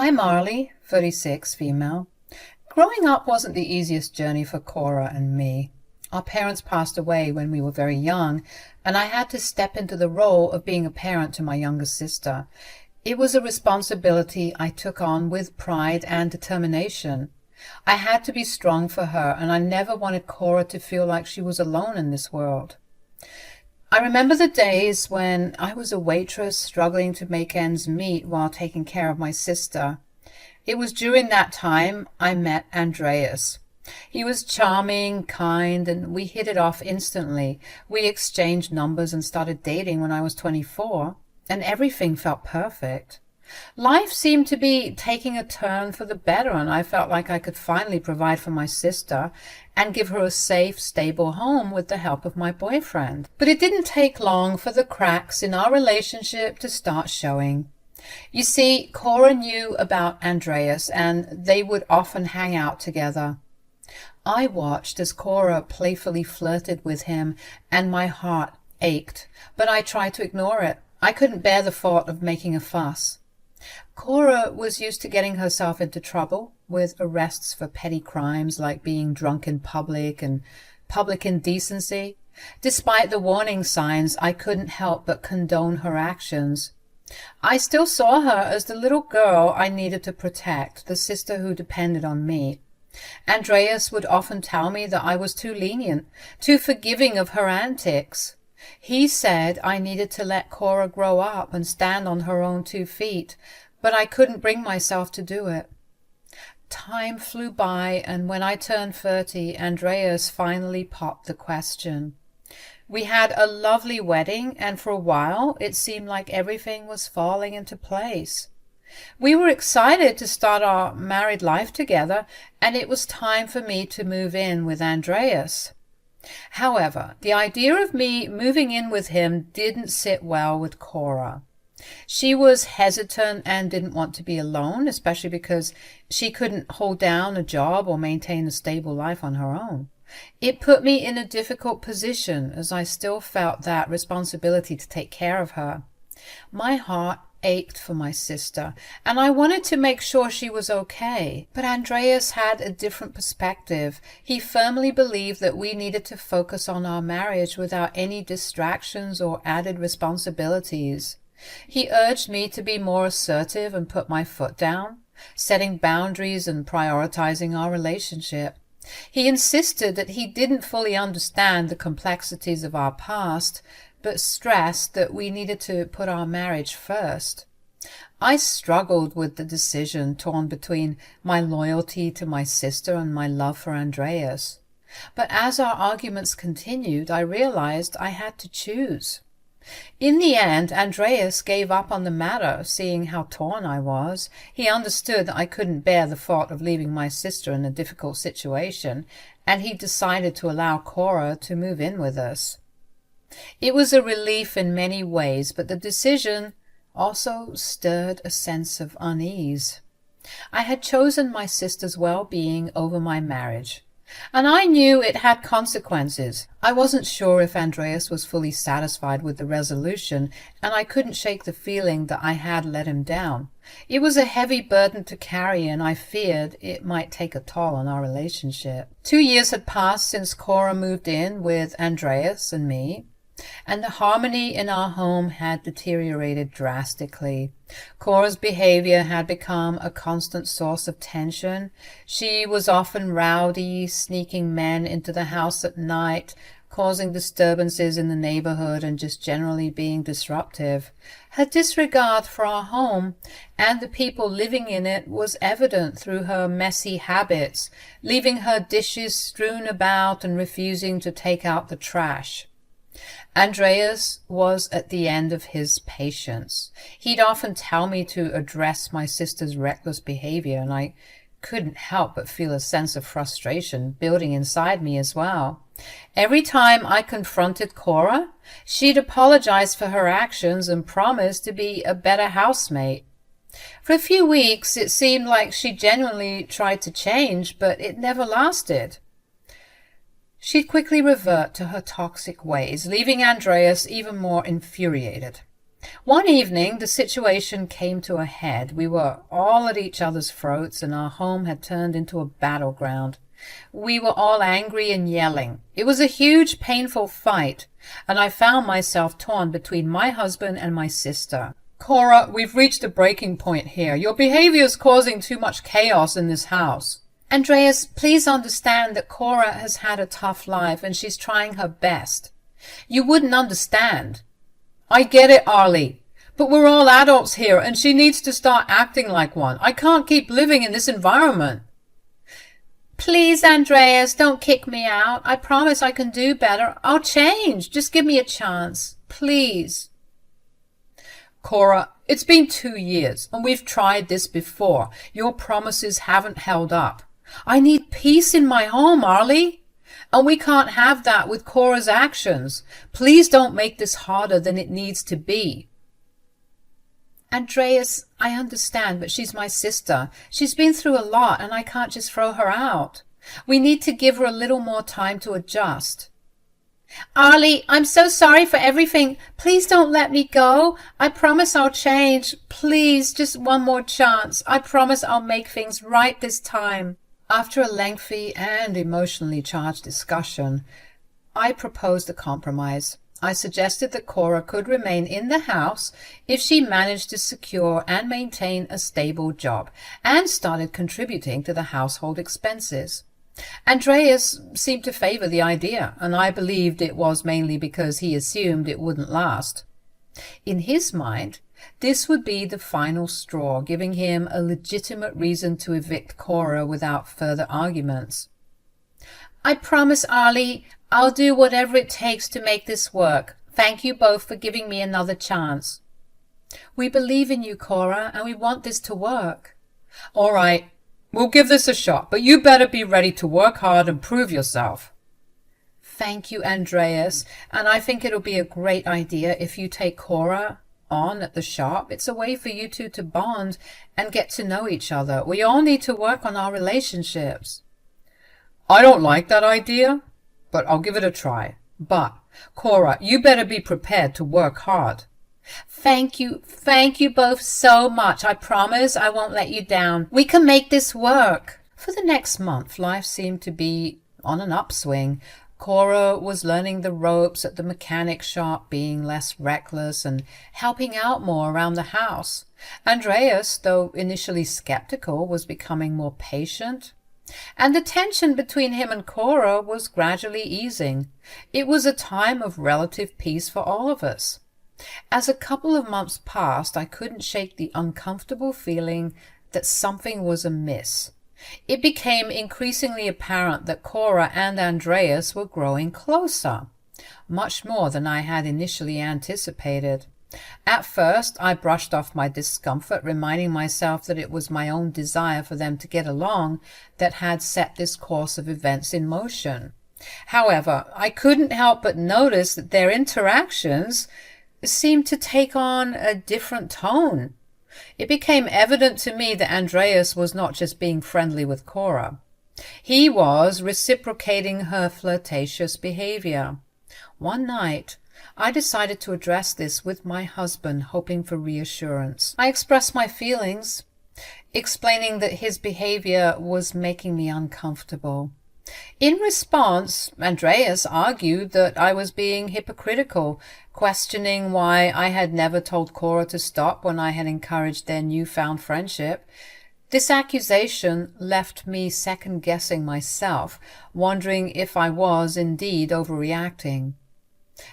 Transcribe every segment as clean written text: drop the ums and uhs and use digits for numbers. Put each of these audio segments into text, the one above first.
I'm Marley, 36, female. Growing up wasn't the easiest journey for Cora and me. Our parents passed away when we were very young, and I had to step into the role of being a parent to my younger sister. It was a responsibility I took on with pride and determination. I had to be strong for her, and I never wanted Cora to feel like she was alone in this world. I remember the days when I was a waitress struggling to make ends meet while taking care of my sister. It was during that time I met Andreas. He was charming, kind, and we hit it off instantly. We exchanged numbers and started dating when I was 24, and everything felt perfect. Life seemed to be taking a turn for the better, and I felt like I could finally provide for my sister and give her a safe, stable home with the help of my boyfriend. But it didn't take long for the cracks in our relationship to start showing. You see, Cora knew about Andreas, and they would often hang out together. I watched as Cora playfully flirted with him, and my heart ached, but I tried to ignore it. I couldn't bear the thought of making a fuss. Cora was used to getting herself into trouble, with arrests for petty crimes like being drunk in public and public indecency. Despite the warning signs, I couldn't help but condone her actions. I still saw her as the little girl I needed to protect, the sister who depended on me. Andreas would often tell me that I was too lenient, too forgiving of her antics. He said I needed to let Cora grow up and stand on her own 2 feet, but I couldn't bring myself to do it. Time flew by, and when I turned 30, Andreas finally popped the question. We had a lovely wedding, and for a while it seemed like everything was falling into place. We were excited to start our married life together, and it was time for me to move in with Andreas. However, the idea of me moving in with him didn't sit well with Cora. She was hesitant and didn't want to be alone, especially because she couldn't hold down a job or maintain a stable life on her own. It put me in a difficult position, as I still felt that responsibility to take care of her. My heart ached for my sister, and I wanted to make sure she was okay. But Andreas had a different perspective. He firmly believed that we needed to focus on our marriage without any distractions or added responsibilities. He urged me to be more assertive and put my foot down, setting boundaries and prioritizing our relationship. He insisted that he didn't fully understand the complexities of our past, but stressed that we needed to put our marriage first. I struggled with the decision, torn between my loyalty to my sister and my love for Andreas. But as our arguments continued, I realized I had to choose. In the end, Andreas gave up on the matter, seeing how torn I was. He understood that I couldn't bear the thought of leaving my sister in a difficult situation, and he decided to allow Cora to move in with us. It was a relief in many ways, but the decision also stirred a sense of unease. I had chosen my sister's well-being over my marriage, and I knew it had consequences. I wasn't sure if Andreas was fully satisfied with the resolution, and I couldn't shake the feeling that I had let him down. It was a heavy burden to carry, and I feared it might take a toll on our relationship. 2 years had passed since Cora moved in with Andreas and me, and the harmony in our home had deteriorated drastically. Cora's behavior had become a constant source of tension. She was often rowdy, sneaking men into the house at night, causing disturbances in the neighborhood, and just generally being disruptive. Her disregard for our home and the people living in it was evident through her messy habits, leaving her dishes strewn about and refusing to take out the trash. Andreas was at the end of his patience. He'd often tell me to address my sister's reckless behavior, and I couldn't help but feel a sense of frustration building inside me as well. Every time I confronted Cora, she'd apologize for her actions and promise to be a better housemate. For a few weeks, it seemed like she genuinely tried to change, but it never lasted. She'd quickly revert to her toxic ways, leaving Andreas even more infuriated. One evening, the situation came to a head. We were all at each other's throats, and our home had turned into a battleground. We were all angry and yelling. It was a huge, painful fight, and I found myself torn between my husband and my sister. Cora, we've reached a breaking point here. Your behavior is causing too much chaos in this house. Andreas, please understand that Cora has had a tough life and she's trying her best. You wouldn't understand. I get it, Arlie, but we're all adults here and she needs to start acting like one. I can't keep living in this environment. Please, Andreas, don't kick me out. I promise I can do better. I'll change. Just give me a chance. Please. Cora, it's been 2 years and we've tried this before. Your promises haven't held up. I need peace in my home, Arlie. And we can't have that with Cora's actions. Please don't make this harder than it needs to be. Andreas, I understand, but she's my sister. She's been through a lot and I can't just throw her out. We need to give her a little more time to adjust. Arlie, I'm so sorry for everything. Please don't let me go. I promise I'll change. Please, just one more chance. I promise I'll make things right this time. After a lengthy and emotionally charged discussion, I proposed a compromise. I suggested that Cora could remain in the house if she managed to secure and maintain a stable job and started contributing to the household expenses. Andreas seemed to favor the idea, and I believed it was mainly because he assumed it wouldn't last. In his mind, this would be the final straw, giving him a legitimate reason to evict Cora without further arguments. I promise, Arlie, I'll do whatever it takes to make this work. Thank you both for giving me another chance. We believe in you, Cora, and we want this to work. All right, we'll give this a shot, but you better be ready to work hard and prove yourself. Thank you, Andreas, and I think it'll be a great idea if you take Cora on at the shop. It's a way for you two to bond and get to know each other. We all need to work on our relationships. I don't like that idea, but I'll give it a try. But, Cora, you better be prepared to work hard. Thank you both so much. I promise I won't let you down. We can make this work. For the next month, life seemed to be on an upswing. Cora was learning the ropes at the mechanic shop, being less reckless and helping out more around the house. Andreas, though initially skeptical, was becoming more patient. And the tension between him and Cora was gradually easing. It was a time of relative peace for all of us. As a couple of months passed, I couldn't shake the uncomfortable feeling that something was amiss. It became increasingly apparent that Cora and Andreas were growing closer, much more than I had initially anticipated. At first, I brushed off my discomfort, reminding myself that it was my own desire for them to get along that had set this course of events in motion. However, I couldn't help but notice that their interactions seemed to take on a different tone. It became evident to me that Andreas was not just being friendly with Cora. He was reciprocating her flirtatious behavior. One night, I decided to address this with my husband, hoping for reassurance. I expressed my feelings, explaining that his behavior was making me uncomfortable. In response, Andreas argued that I was being hypocritical, questioning why I had never told Cora to stop when I had encouraged their newfound friendship. This accusation left me second-guessing myself, wondering if I was indeed overreacting.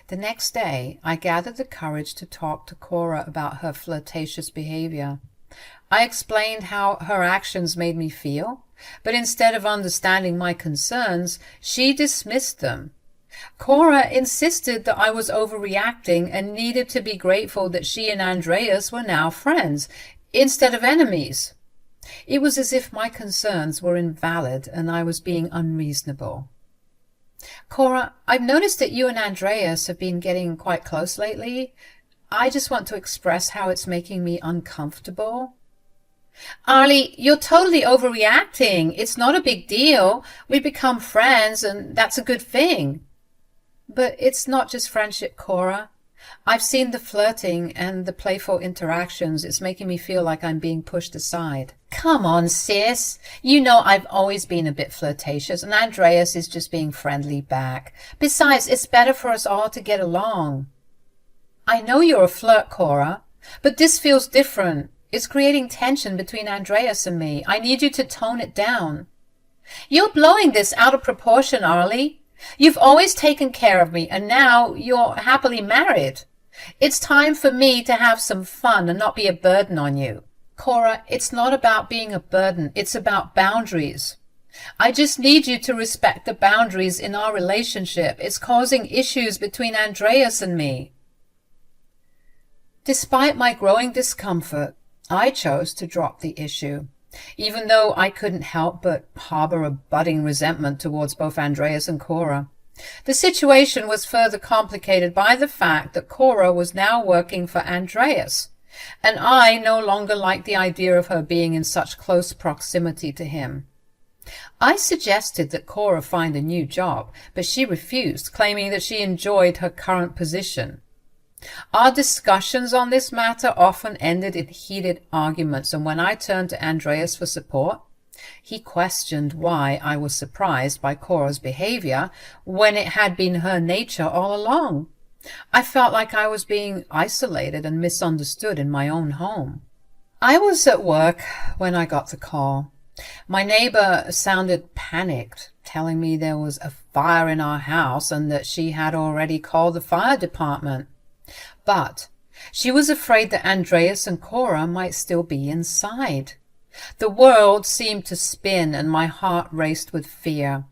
The next day, I gathered the courage to talk to Cora about her flirtatious behavior. I explained how her actions made me feel, but instead of understanding my concerns, she dismissed them. Cora insisted that I was overreacting and needed to be grateful that she and Andreas were now friends, instead of enemies. It was as if my concerns were invalid and I was being unreasonable. Cora, I've noticed that you and Andreas have been getting quite close lately. I just want to express how it's making me uncomfortable. Arlie, you're totally overreacting. It's not a big deal. We become friends, and that's a good thing. But it's not just friendship, Cora. I've seen the flirting and the playful interactions. It's making me feel like I'm being pushed aside. Come on, sis. You know I've always been a bit flirtatious, and Andreas is just being friendly back. Besides, it's better for us all to get along. I know you're a flirt, Cora, but this feels different. It's creating tension between Andreas and me. I need you to tone it down. You're blowing this out of proportion, Arlie. You've always taken care of me, and now you're happily married. It's time for me to have some fun and not be a burden on you. Cora, it's not about being a burden. It's about boundaries. I just need you to respect the boundaries in our relationship. It's causing issues between Andreas and me. Despite my growing discomfort, I chose to drop the issue, even though I couldn't help but harbor a budding resentment towards both Andreas and Cora. The situation was further complicated by the fact that Cora was now working for Andreas, and I no longer liked the idea of her being in such close proximity to him. I suggested that Cora find a new job, but she refused, claiming that she enjoyed her current position. Our discussions on this matter often ended in heated arguments, and when I turned to Andreas for support, he questioned why I was surprised by Cora's behavior when it had been her nature all along. I felt like I was being isolated and misunderstood in my own home. I was at work when I got the call. My neighbor sounded panicked, telling me there was a fire in our house and that she had already called the fire department. But she was afraid that Andreas and Cora might still be inside. The world seemed to spin and my heart raced with fear.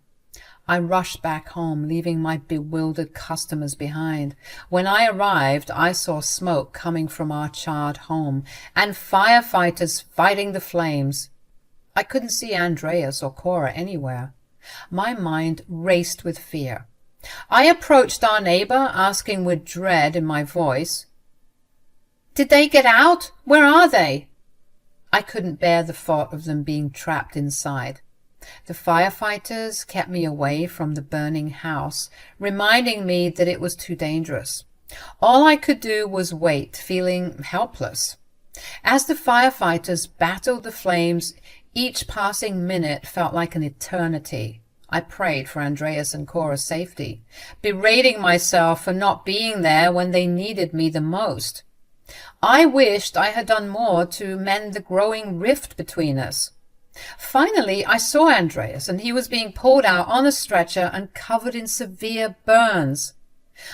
I rushed back home, leaving my bewildered customers behind. When I arrived, I saw smoke coming from our charred home and firefighters fighting the flames. I couldn't see Andreas or Cora anywhere. My mind raced with fear. I approached our neighbor, asking with dread in my voice, "Did they get out? Where are they?" I couldn't bear the thought of them being trapped inside. The firefighters kept me away from the burning house, reminding me that it was too dangerous. All I could do was wait, feeling helpless. As the firefighters battled the flames, each passing minute felt like an eternity. I prayed for Andreas and Cora's safety, berating myself for not being there when they needed me the most. I wished I had done more to mend the growing rift between us. Finally, I saw Andreas, and he was being pulled out on a stretcher and covered in severe burns.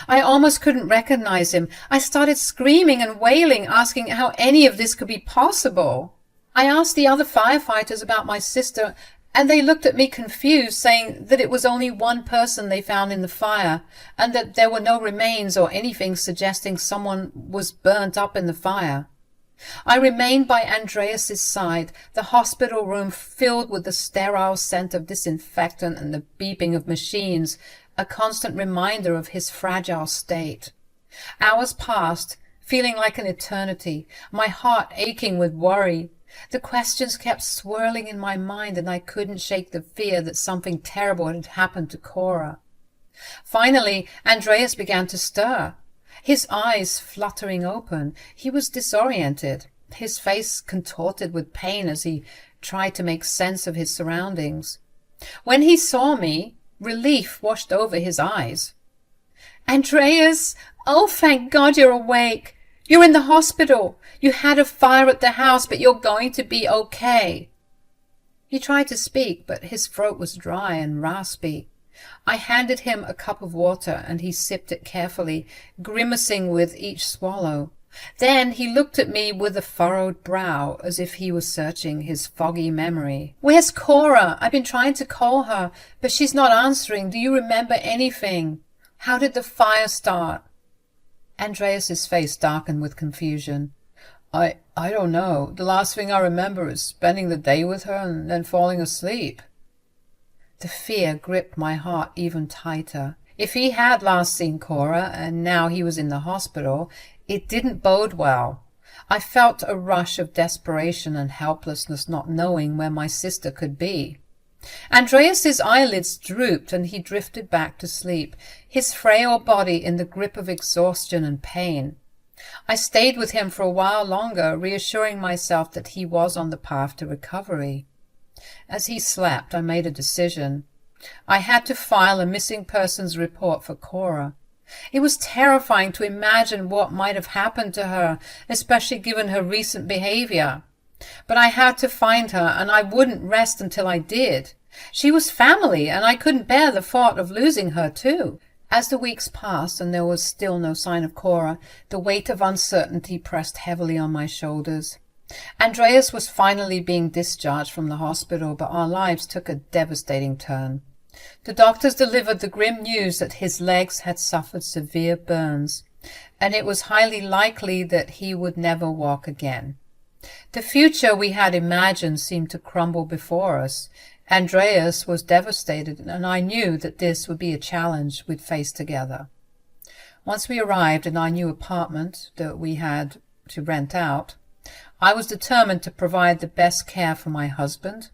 I almost couldn't recognize him. I started screaming and wailing, asking how any of this could be possible. I asked the other firefighters about my sister, and they looked at me confused, saying that it was only one person they found in the fire, and that there were no remains or anything suggesting someone was burnt up in the fire. I remained by Andreas's side, the hospital room filled with the sterile scent of disinfectant and the beeping of machines, a constant reminder of his fragile state. Hours passed, feeling like an eternity, my heart aching with worry. The questions kept swirling in my mind, and I couldn't shake the fear that something terrible had happened to Cora. Finally, Andreas began to stir, his eyes fluttering open. He was disoriented, his face contorted with pain as he tried to make sense of his surroundings. When he saw me, relief washed over his eyes. "Andreas! Oh, thank God you're awake! You're in the hospital. You had a fire at the house, but you're going to be okay." He tried to speak, but his throat was dry and raspy. I handed him a cup of water, and he sipped it carefully, grimacing with each swallow. Then he looked at me with a furrowed brow, as if he was searching his foggy memory. "Where's Cora? I've been trying to call her, but she's not answering. Do you remember anything? How did the fire start?" Andreas's face darkened with confusion. I don't know. The last thing I remember is spending the day with her and then falling asleep." The fear gripped my heart even tighter. If he had last seen Cora, and now he was in the hospital, it didn't bode well. I felt a rush of desperation and helplessness, not knowing where my sister could be. Andreas's eyelids drooped and he drifted back to sleep, his frail body in the grip of exhaustion and pain. I stayed with him for a while longer, reassuring myself that he was on the path to recovery. As he slept, I made a decision. I had to file a missing persons report for Cora. It was terrifying to imagine what might have happened to her, especially given her recent behavior. But I had to find her, and I wouldn't rest until I did. She was family, and I couldn't bear the thought of losing her too. As the weeks passed and there was still no sign of Cora, the weight of uncertainty pressed heavily on my shoulders. Andreas was finally being discharged from the hospital, but our lives took a devastating turn. The doctors delivered the grim news that his legs had suffered severe burns, and it was highly likely that he would never walk again. The future we had imagined seemed to crumble before us. Andreas was devastated, and I knew that this would be a challenge we'd face together. Once we arrived in our new apartment that we had to rent out, I was determined to provide the best care for my husband.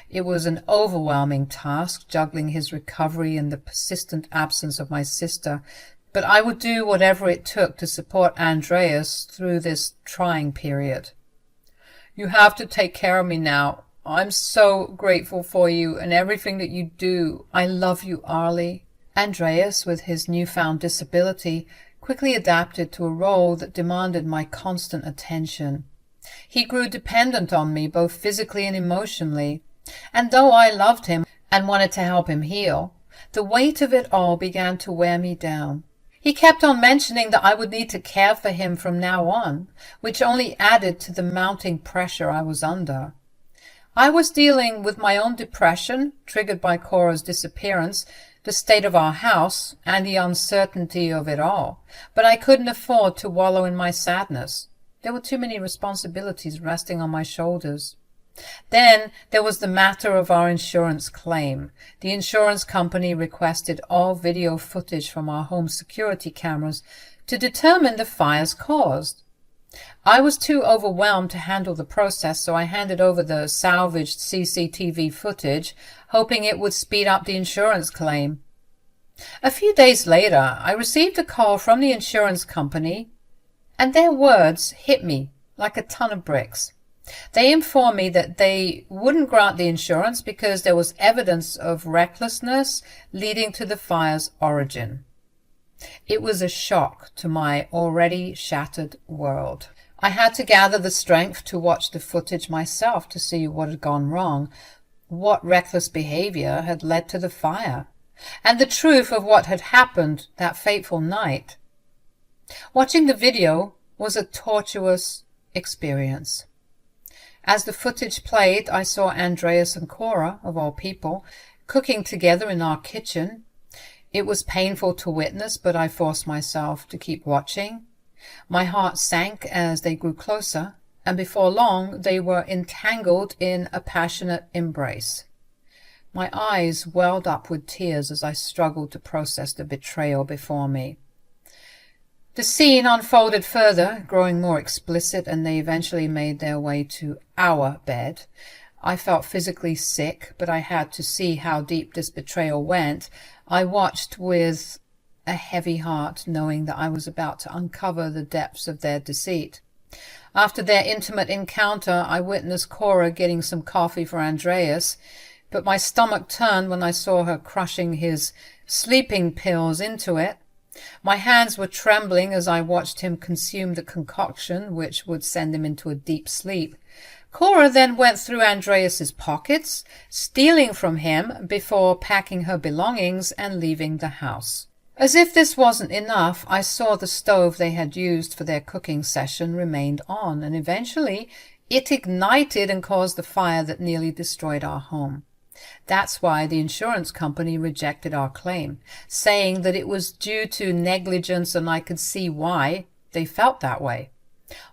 It was an overwhelming task, juggling his recovery and the persistent absence of my sister, but I would do whatever it took to support Andreas through this trying period. "You have to take care of me now. I'm so grateful for you and everything that you do. I love you, Arlie." Andreas, with his newfound disability, quickly adapted to a role that demanded my constant attention. He grew dependent on me, both physically and emotionally, and though I loved him and wanted to help him heal, the weight of it all began to wear me down. He kept on mentioning that I would need to care for him from now on, which only added to the mounting pressure I was under. I was dealing with my own depression, triggered by Cora's disappearance, the state of our house, and the uncertainty of it all, but I couldn't afford to wallow in my sadness. There were too many responsibilities resting on my shoulders. Then there was the matter of our insurance claim. The insurance company requested all video footage from our home security cameras to determine the fire's cause. I was too overwhelmed to handle the process, so I handed over the salvaged CCTV footage, hoping it would speed up the insurance claim. A few days later, I received a call from the insurance company, and their words hit me like a ton of bricks. They informed me that they wouldn't grant the insurance because there was evidence of recklessness leading to the fire's origin. It was a shock to my already shattered world. I had to gather the strength to watch the footage myself to see what had gone wrong, what reckless behavior had led to the fire, and the truth of what had happened that fateful night. Watching the video was a tortuous experience. As the footage played, I saw Andreas and Cora, of all people, cooking together in our kitchen. It was painful to witness, but I forced myself to keep watching. My heart sank as they grew closer, and before long they were entangled in a passionate embrace. My eyes welled up with tears as I struggled to process the betrayal before me. The scene unfolded further, growing more explicit, and they eventually made their way to our bed. I felt physically sick, but I had to see how deep this betrayal went. I watched with a heavy heart, knowing that I was about to uncover the depths of their deceit. After their intimate encounter, I witnessed Cora getting some coffee for Andreas, but my stomach turned when I saw her crushing his sleeping pills into it. My hands were trembling as I watched him consume the concoction, which would send him into a deep sleep. Cora then went through Andreas's pockets, stealing from him before packing her belongings and leaving the house. As if this wasn't enough, I saw the stove they had used for their cooking session remained on, and eventually it ignited and caused the fire that nearly destroyed our home. That's why the insurance company rejected our claim, saying that it was due to negligence, and I could see why they felt that way.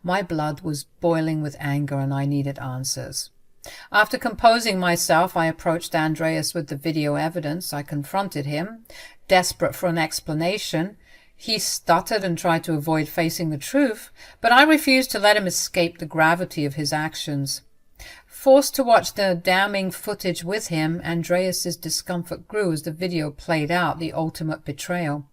My blood was boiling with anger and I needed answers. After composing myself, I approached Andreas with the video evidence. I confronted him, desperate for an explanation. He stuttered and tried to avoid facing the truth, but I refused to let him escape the gravity of his actions. Forced to watch the damning footage with him, Andreas's discomfort grew as the video played out the ultimate betrayal.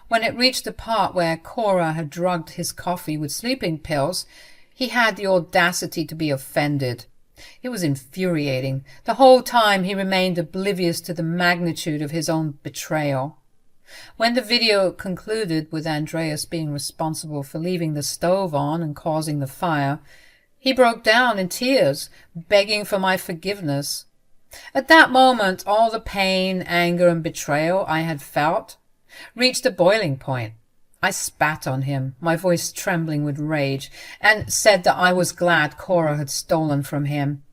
When it reached the part where Cora had drugged his coffee with sleeping pills, he had the audacity to be offended. It was infuriating. The whole time he remained oblivious to the magnitude of his own betrayal. When the video concluded with Andreas being responsible for leaving the stove on and causing the fire, he broke down in tears, begging for my forgiveness. At that moment, all the pain, anger, and betrayal I had felt reached a boiling point. I spat on him, my voice trembling with rage, and said that I was glad Cora had stolen from him.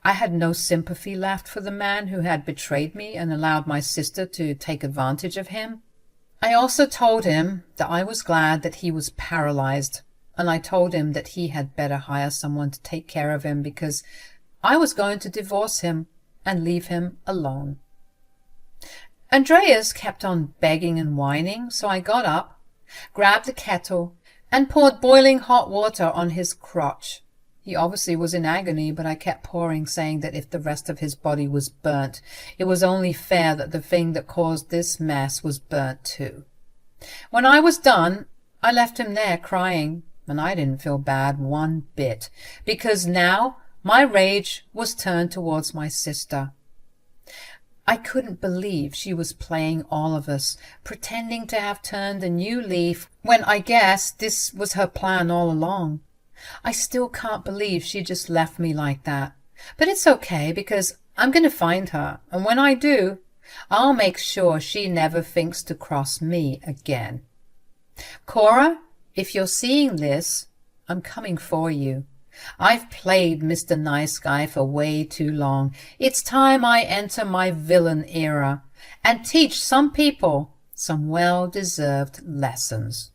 I had no sympathy left for the man who had betrayed me and allowed my sister to take advantage of him. I also told him that I was glad that he was paralyzed, and I told him that he had better hire someone to take care of him because I was going to divorce him and leave him alone. Andreas kept on begging and whining, so I got up, grabbed the kettle, and poured boiling hot water on his crotch. He obviously was in agony, but I kept pouring, saying that if the rest of his body was burnt, it was only fair that the thing that caused this mess was burnt too. When I was done, I left him there crying, and I didn't feel bad one bit, because now my rage was turned towards my sister. I couldn't believe she was playing all of us, pretending to have turned a new leaf when I guess this was her plan all along. I still can't believe she just left me like that. But it's okay because I'm going to find her, and when I do, I'll make sure she never thinks to cross me again. Cora, if you're seeing this, I'm coming for you. I've played Mr. Nice Guy for way too long. It's time I enter my villain era and teach some people some well-deserved lessons.